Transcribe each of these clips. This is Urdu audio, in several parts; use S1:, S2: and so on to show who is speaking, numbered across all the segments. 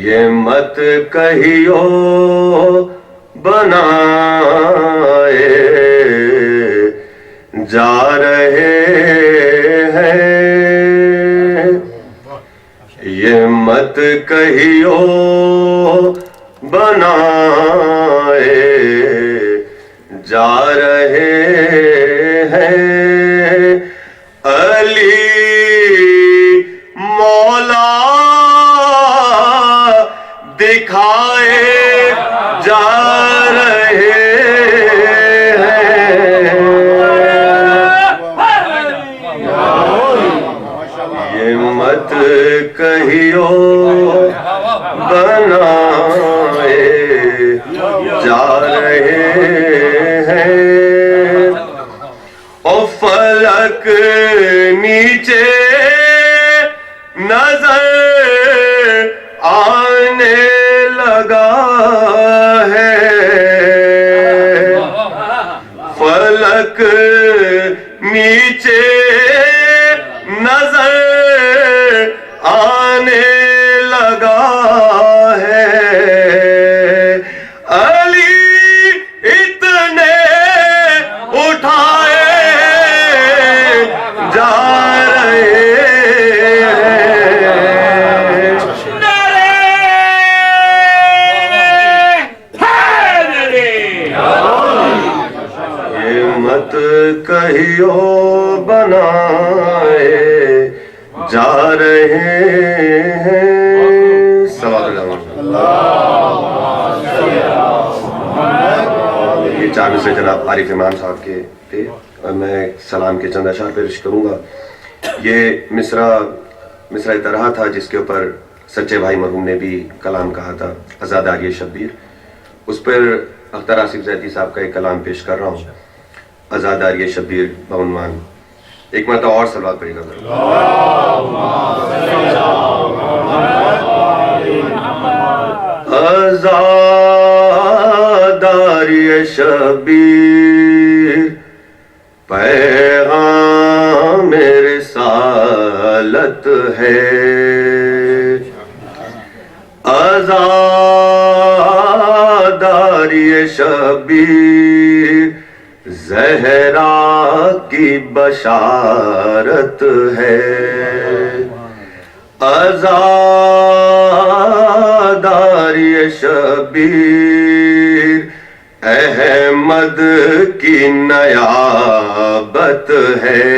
S1: یہ مت کہیو بنائے جا رہے ہیں، یہ مت کہیو بنائے جا رہے ہیں، علی مولا دکھائے جا رہے ہیں، یہ مت کہیو بنائے جا رہے ہیں، او فلک نیچے نظر آنے لگا ہے، فلک نیچے نظر آنے لگا ہے، علی اتنے اٹھائے جا رہے کہیو بنائے جا رہے ہیں۔ یہ چار سے جناب عارف امام صاحب کے تھے، اور میں سلام کے چند اشعار پیش کروں گا۔ یہ مصرع طرح تھا جس کے اوپر سچے بھائی مرحوم نے بھی کلام کہا تھا، آزاد آریہ شبیر۔ اس پر اختر آصف زیدی صاحب کا ایک کلام پیش کر رہا ہوں، آزاد آریہ شبیر بعنوان۔ ایک مرتبہ اور صلوات پڑھیے گا۔ آزاد آریہ شبیر پیغام رسالت ہے، آزاد آریہ شبیر زہرا کی بشارت ہے، آزاد آریہ شبیر احمد کی نیابت ہے،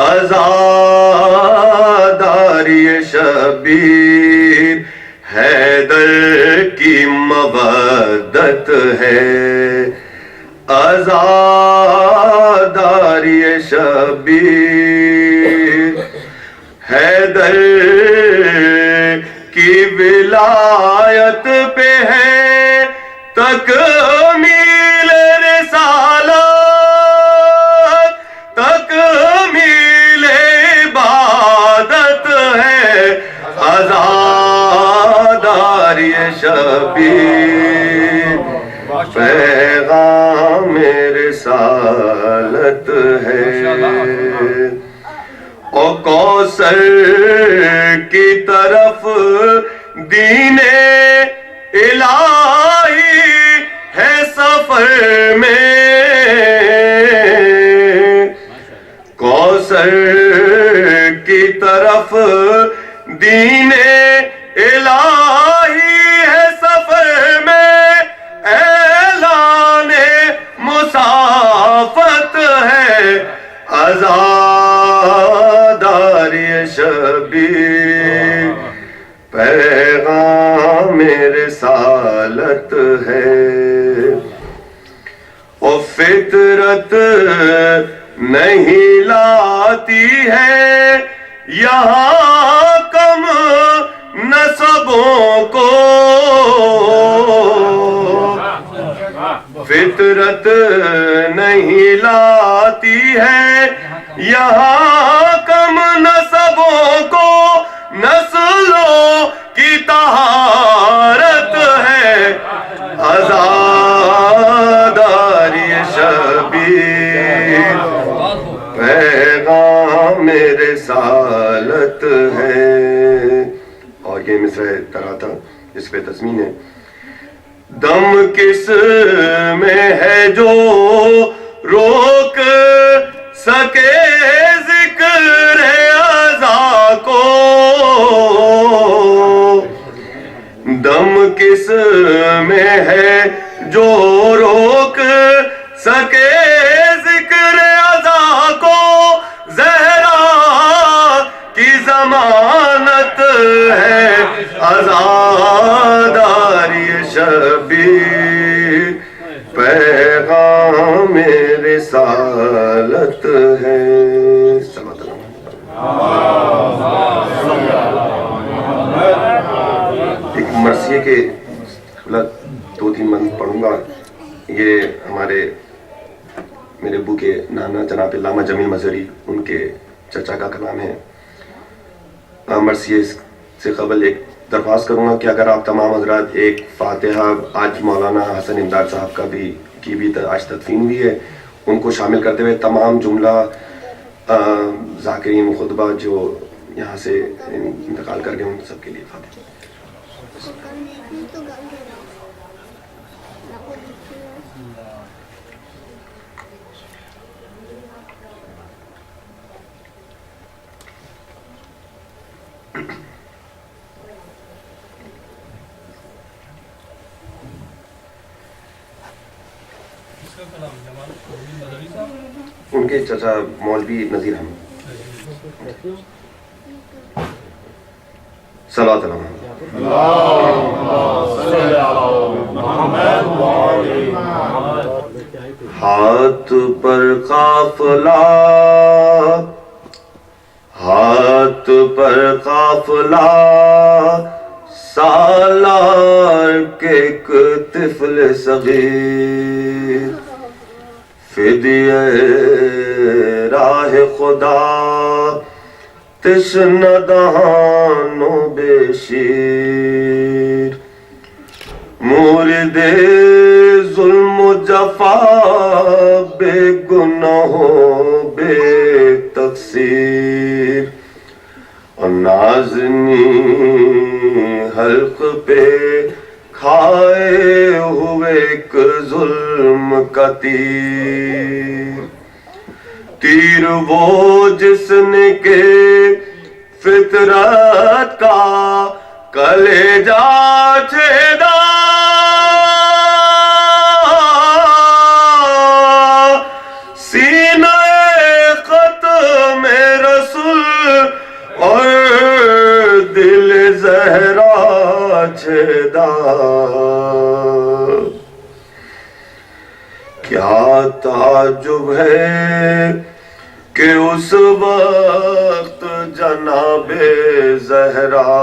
S1: آزاد آریہ شبیر حیدر کی مودت ہے، آزاد آریہ شبیر حیدر کی ولایت پہ ہے تکمیل رسالت، تکمیل عبادت ہے، آزاد آریہ شبیر پیغام رسالت ہے، او کوثر کی طرف دین الہی ہے سفر میں، کوثر کی طرف دین الہی ہے سفر میں، اعلان مسافت ہے، آزاد آریہ شبیر پیغام رسالت ہے، او فطرت نہیں لاتی ہے یہاں کم نسبوں کو، فطرت نہیں لاتی ہے یہاں کم نسبوں کو، نسلوں کی طہارت ہے، آزاد آریہ شبیر پیغام رسالت ہے۔ اور یہ مصرع طرح تھا جس پہ تضمین ہے. دم کس میں ہے جو روک سکے ذکر ازا کو, دم کس میں ہے جو روک سکے ذکر ازا کو, زہرا کی ضمانت ہے عزاداری شبیر, پیغام رسالت ہے. ایک مرثیے کے 2-3 بند پڑھوں گا. یہ میرے ابو کے نانا جناب علامہ جمیل مظہری ان کے چچا کا کلام ہے. مرثیے سے قبل ایک درخواست کروں گا کہ اگر آپ تمام حضرات ایک فاتحہ, آج مولانا حسن امداد صاحب کی بھی آج تدفین بھی ہے, ان کو شامل کرتے ہوئے تمام جملہ ذاکرین خطبہ جو یہاں سے انتقال کر گئے ان سب کے لیے فاتحہ. ان کے چچا مولوی نذیر احمد. صلوات علی محمد. ہاتھ پر قافلہ, ہاتھ پر قافلہ سالار کے ایک طفل صغیر, فدیہ راہ خدا تشنہ دہانوں بے شیر, مورد ظلم و جفا بے گناہوں بے تقصیر, اور نازنی حلق پہ کھائے ہوئے ایک ظلم کا تیر, تیر وہ جس نے کہ فطرت کا کلیجہ چھیدا, سینہ ختم رسول اور دل زہرا چھیدا. کیا تعجب ہے کہ اس وقت جناب زہرا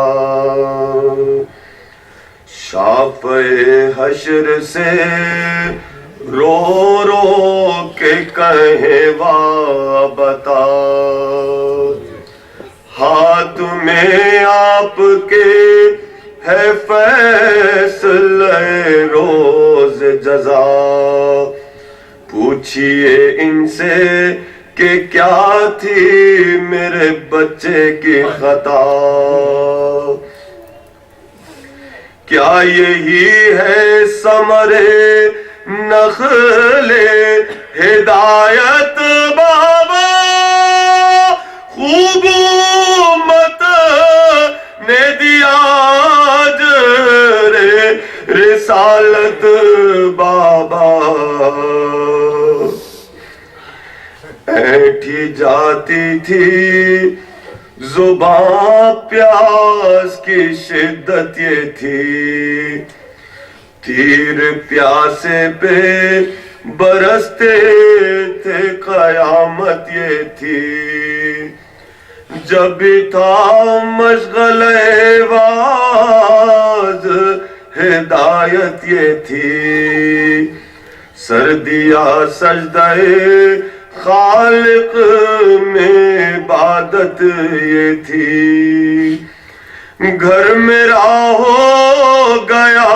S1: شافع حشر سے رو رو کے کہیں وابتا, ہاتھ میں آپ کے ہے فیصلہ روز جزا, پوچھئے ان سے کہ کیا تھی میرے بچے کی خطا, کیا یہی ہے ثمر نخل ہدایت بابا, خوب امت نے دیا اجر رسالت بابا, ایٹھی جاتی تھی زباں پیاس کی شدت یہ تھی, تیر پیاسے پہ برستے تھے قیامت یہ تھی, جب بھی تھا مشغل واز ہدایت یہ تھی, سردیا سجدہ خالق میں عبادت یہ تھی, گھر میرا ہو گیا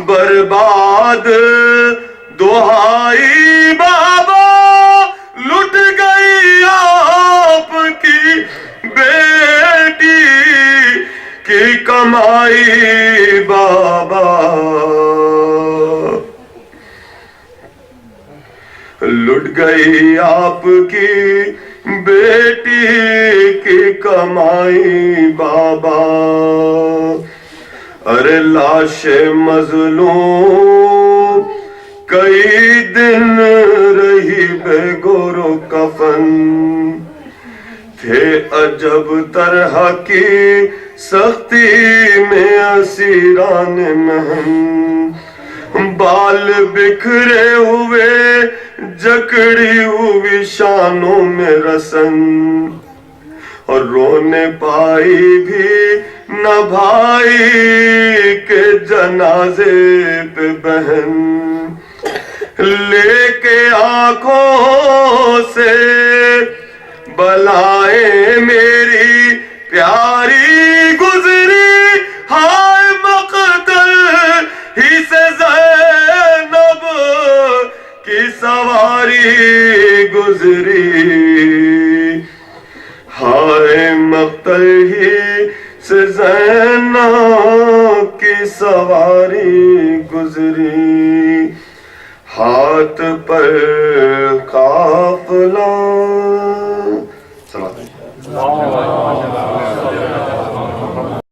S1: برباد دہائی بابا, لٹ گئی آپ کی بیٹی کی کمائی بابا، لٹ گئی آپ کی بیٹی کی کمائی بابا، ارے لاش مظلوم کئی دن رہی بے گور و کفن، تھے عجب طرح کی سختی میں اسیران محن، بال بکھرے ہوئے جکڑی ہوئی شانوں میں رسن، اور رونے پائی بھی نہ بھائی کے جنازے پہ بہن، لے کے آنکھوں سے بلائیں میری پیاری گزری، ہائے مقتل ہی سے زینب کی سواری گزری، ہائے مقتل ہی سے زینب کی سواری گزری، ہاتھ پر قافلہ